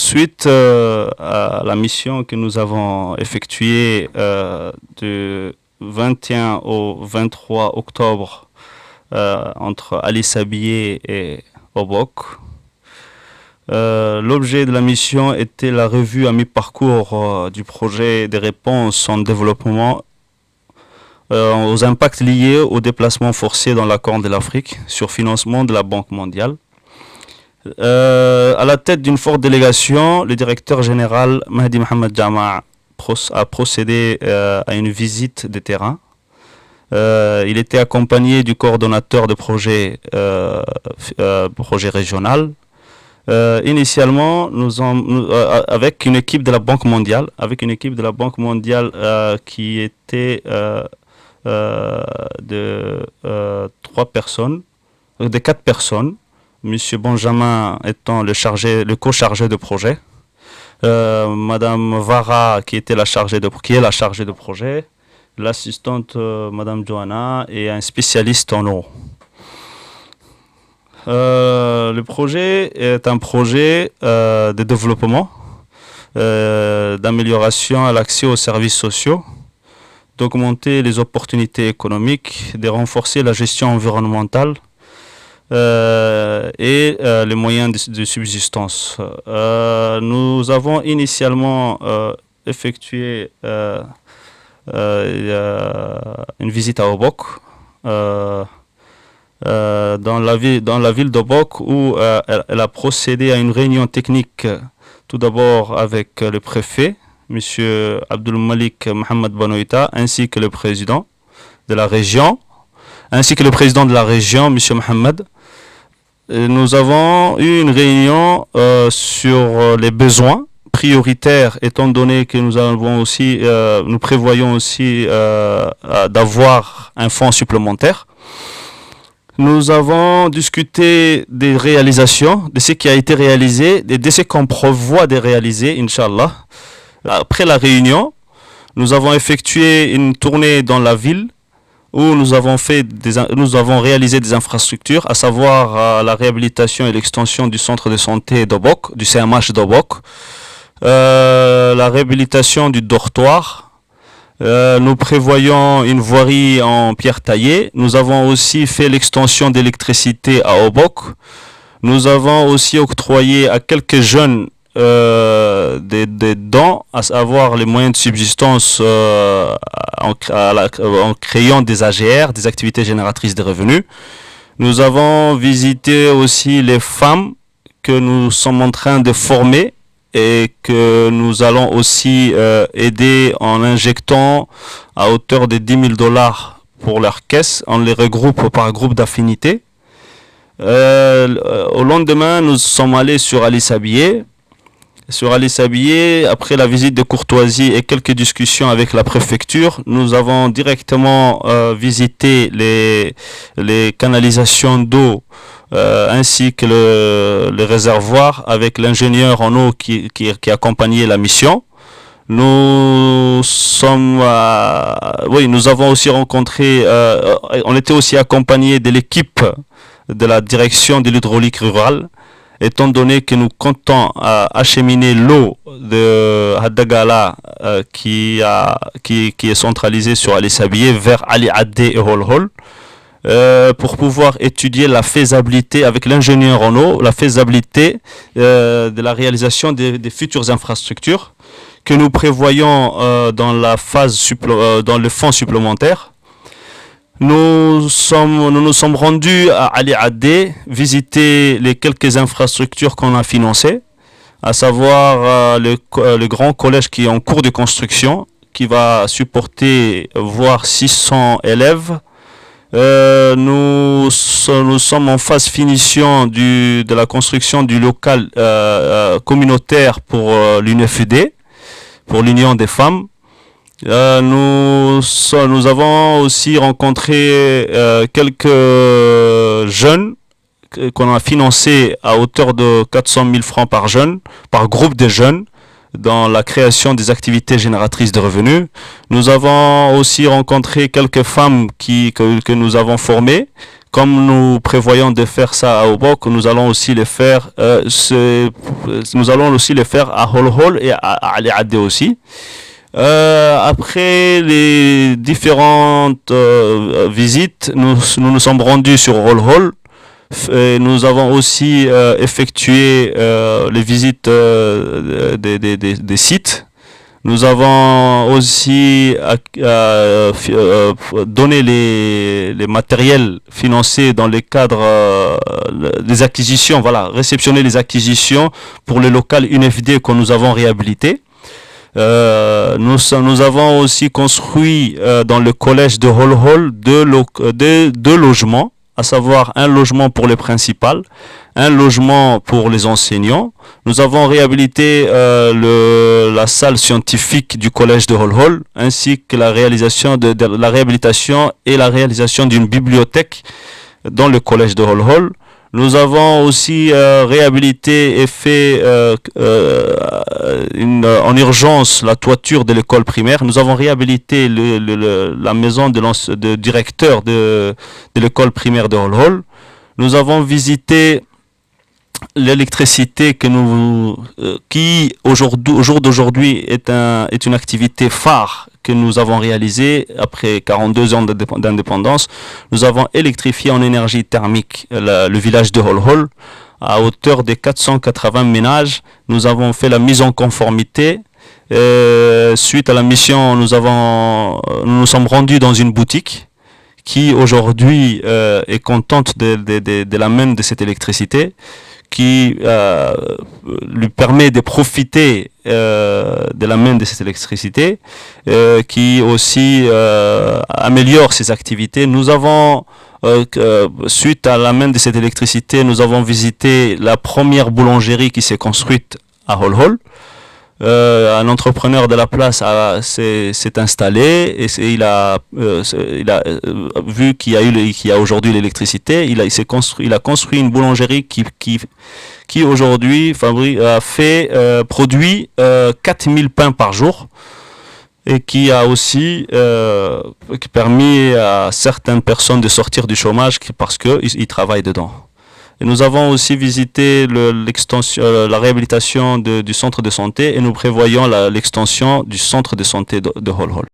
suite à la mission que nous avons effectuée du 21 au 23 octobre entre Ali Sabié et Obok, l'objet de la mission était la revue à mi-parcours du projet des réponses en développement aux impacts liés au déplacement forcé dans la Corne de l'Afrique sur financement de la Banque mondiale. À la tête d'une forte délégation, le directeur général Mahdi Mohamed Jama a procédé à une visite de terrain. Il était accompagné du coordonnateur de projet régional. Initialement, avec une équipe de la Banque mondiale, qui était de quatre personnes. Monsieur Benjamin étant le co-chargé de projet, Madame Vara qui est la chargée de projet, l'assistante Madame Johanna et un spécialiste en eau. Le projet est un projet de développement, d'amélioration à l'accès aux services sociaux, d'augmenter les opportunités économiques, de renforcer la gestion environnementale et les moyens de subsistance. Nous avons initialement effectué une visite à Obok, dans la ville d'Obok, où elle a procédé à une réunion technique, tout d'abord avec le préfet, M. Abdul Malik Mohamed Banoïta, ainsi que le président de la région, M. Mohamed. Nous avons eu une réunion sur les besoins prioritaires, étant donné que nous prévoyons aussi d'avoir un fonds supplémentaire. Nous avons discuté des réalisations, de ce qui a été réalisé et de ce qu'on prévoit de réaliser, Inch'Allah. Après la réunion, nous avons effectué une tournée dans la ville où nous avons réalisé des infrastructures, à savoir la réhabilitation et l'extension du centre de santé d'Obok, du CMH d'Obok, la réhabilitation du dortoir. Nous prévoyons une voirie en pierre taillée. Nous avons aussi fait l'extension d'électricité à Obok. Nous avons aussi octroyé à quelques jeunes des dons, à savoir les moyens de subsistance en créant des AGR, des activités génératrices de revenus. Nous avons visité aussi les femmes que nous sommes en train de former et que nous allons aussi aider en injectant à hauteur de $10,000 pour leur caisse. On les regroupe par groupe d'affinité. Au lendemain, nous sommes allés sur Ali Sabié. Après la visite de courtoisie et quelques discussions avec la préfecture, nous avons directement visité les canalisations d'eau ainsi que le réservoir avec l'ingénieur en eau qui accompagnait la mission. Nous avons aussi rencontré, on était aussi accompagné de l'équipe de la direction de l'hydraulique rurale, étant donné que nous comptons acheminer l'eau de Haddagala qui est centralisée sur Ali Sabié vers Ali Adé et Holhol, pour pouvoir étudier la faisabilité avec l'ingénieur en eau, la faisabilité de la réalisation des futures infrastructures que nous prévoyons dans le fonds supplémentaire. Nous nous sommes rendus à Ali Adé visiter les quelques infrastructures qu'on a financées, à savoir le grand collège qui est en cours de construction, qui va supporter voire 600 élèves. Nous sommes en phase finition de la construction du local communautaire pour l'UNFUD, pour l'Union des femmes. Nous avons aussi rencontré quelques jeunes qu'on a financés à hauteur de 400 000 francs par jeune, par groupe de jeunes, dans la création des activités génératrices de revenus. Nous avons aussi rencontré quelques femmes que nous avons formées. Comme nous prévoyons de faire ça à Obok, nous allons aussi les faire, à Hol Hol et à Ali Adé aussi. Après les différentes visites, nous nous sommes rendus sur Hol Hol. Et nous avons aussi effectué les visites des sites. Nous avons aussi donné les matériels financés dans le cadre des acquisitions, voilà, réceptionné les acquisitions pour le local UNFD que nous avons réhabilité. Nous avons aussi construit dans le collège de Hol Hol deux logements, à savoir un logement pour les principales, un logement pour les enseignants. Nous avons réhabilité la salle scientifique du collège de Hol Hol, ainsi que la réalisation de la réhabilitation et la réalisation d'une bibliothèque dans le collège de Hol Hol. Nous avons aussi réhabilité et fait en urgence la toiture de l'école primaire. Nous avons réhabilité la maison de directeur de l'école primaire de Hol Hol. Nous avons visité l'électricité qui au jour d'aujourd'hui est une activité phare que nous avons réalisée après 42 ans d'indépendance. Nous avons électrifié en énergie thermique le village de Hol Hol à hauteur de 480 ménages. Nous avons fait la mise en conformité. Suite à la mission, nous nous sommes rendus dans une boutique qui aujourd'hui est contente de la main de cette électricité, qui lui permet de profiter de la main de cette électricité, qui aussi améliore ses activités. Nous avons, suite à la main de cette électricité, nous avons visité la première boulangerie qui s'est construite à Hol Hol. Un entrepreneur de la place s'est installé et il a vu qu'il y a aujourd'hui l'électricité. Il a construit une boulangerie qui aujourd'hui produit 4000 pains par jour, et qui a aussi permis à certaines personnes de sortir du chômage parce qu'ils travaillent dedans. Et nous avons aussi visité la réhabilitation du centre de santé, et nous prévoyons l'extension du centre de santé de Hol Hol.